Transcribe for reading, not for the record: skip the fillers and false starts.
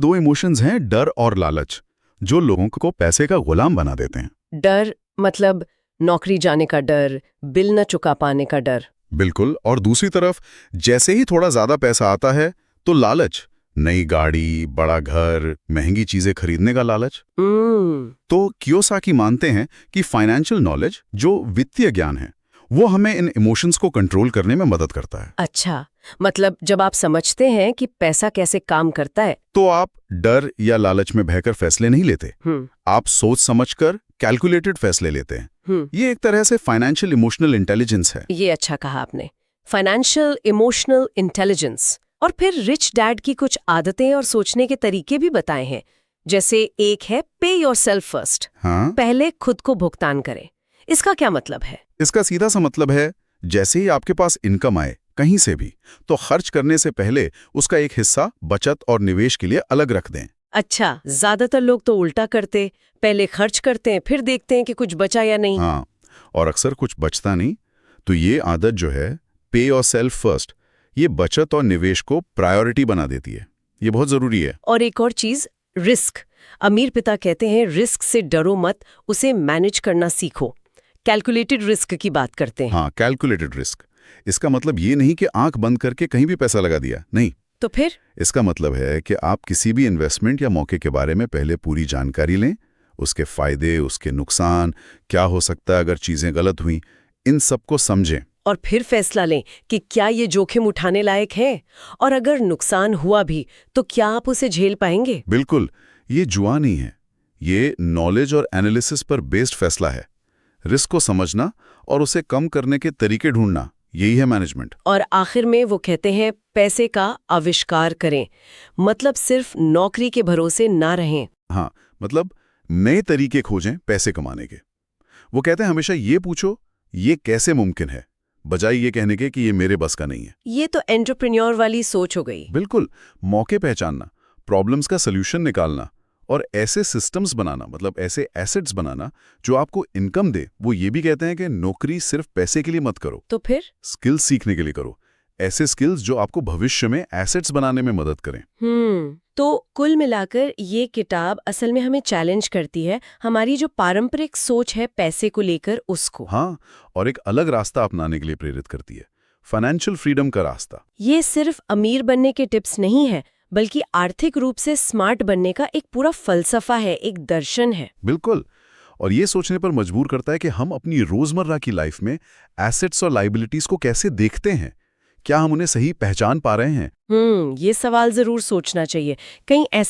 दो इमोशंस हैं, डर और लालच, जो लोगों को पैसे का गुलाम बना देते हैं। डर मतलब नौकरी जाने का डर, बिल न चुका पाने का डर। बिल्कुल। और दूसरी तरफ जैसे ही थोड़ा ज्यादा पैसा आता है तो लालच, नई गाड़ी, बड़ा घर, महंगी चीजें खरीदने का लालच। तो कियोसाकी मानते हैं कि फाइनेंशियल नॉलेज, जो वित्तीय ज्ञान है, वो हमें इन इमोशंस को कंट्रोल करने में मदद करता है। अच्छा, मतलब जब आप समझते हैं कि पैसा कैसे काम करता है तो आप डर या लालच में बहकर फैसले नहीं लेते, आप सोच समझकर कैलकुलेटेड फैसले लेते हैं। ये एक तरह से फाइनेंशियल इमोशनल इंटेलिजेंस है। ये अच्छा कहा आपने, फाइनेंशियल इमोशनल इंटेलिजेंस। और फिर रिच डैड की कुछ आदतें और सोचने के तरीके भी बताए हैं। जैसे एक है पे योरसेल्फ फर्स्ट, पहले खुद को भुगतान करें। इसका क्या मतलब है? इसका सीधा सा मतलब है, जैसे ही आपके पास इनकम आए कहीं से भी, तो खर्च करने से पहले उसका एक हिस्सा बचत और निवेश के लिए अलग रख दें। अच्छा, ज्यादातर लोग तो उल्टा करते, पहले खर्च करते हैं फिर देखते हैं कि कुछ बचा या नहीं। हाँ, और अक्सर कुछ बचता नहीं। तो ये आदत जो है, पे योरसेल्फ फर्स्ट, ये बचत और निवेश को प्रायोरिटी बना देती है। ये बहुत जरूरी है। और एक और चीज, रिस्क। अमीर पिता कहते हैं रिस्क से डरो मत, उसे मैनेज करना सीखो। कैलकुलेटेड रिस्क की बात करते हैं। हाँ, कैलकुलेटेड रिस्क। इसका मतलब ये नहीं कि आंख बंद करके कहीं भी पैसा लगा दिया, नहीं। तो फिर इसका मतलब है कि आप किसी भी इन्वेस्टमेंट या मौके के बारे में पहले पूरी जानकारी लें, उसके फायदे, उसके नुकसान, क्या हो सकता है अगर चीजें गलत हुई, इन सबको समझें। और फिर फैसला लें कि क्या ये जोखिम उठाने लायक है, और अगर नुकसान हुआ भी तो क्या आप उसे झेल पाएंगे। बिल्कुल, ये जुआ नहीं है, ये नॉलेज और एनालिसिस पर बेस्ड फैसला है। रिस्क को समझना और उसे कम करने के तरीके ढूंढना, यही है मैनेजमेंट। और आखिर में वो कहते हैं पैसे का आविष्कार करें, मतलब सिर्फ नौकरी के भरोसे ना रहें। हाँ, मतलब नए तरीके खोजें पैसे कमाने के। वो कहते हैं हमेशा ये पूछो, ये कैसे मुमकिन है, बजाय ये कहने के कि ये मेरे बस का नहीं है। ये तो एंटरप्रेन्योर वाली सोच हो गई। बिल्कुल, मौके पहचानना, प्रॉब्लम्स का सल्यूशन निकालना और ऐसे सिस्टम्स बनाना, मतलब ऐसे एसेट्स बनाना जो आपको इनकम दे। वो ये भी कहते हैं कि नौकरी सिर्फ पैसे के लिए मत करो, तो फिर स्किल्स सीखने के लिए करो, ऐसे स्किल्स जो आपको भविष्य में एसेट्स बनाने में मदद करें। तो कुल मिलाकर ये किताब असल में हमें चैलेंज करती है, हमारी जो पारंपरिक सोच है पैसे को लेकर उसको। हाँ, और एक अलग रास्ता अपनाने के लिए प्रेरित करती है, फाइनेंशियल फ्रीडम का रास्ता। ये सिर्फ अमीर बनने के टिप्स नहीं है, बल्कि आर्थिक रूप से स्मार्ट बनने का एक पूरा फलसफा है, एक दर्शन है। बिल्कुल, और ये सोचने पर मजबूर करता है कि हम अपनी रोजमर्रा की लाइफ में एसेट्स और लाइबिलिटीज को कैसे देखते हैं, क्या हम उन्हें सही पहचान पा रहे हैं। ये सवाल जरूर सोचना चाहिए। कहीं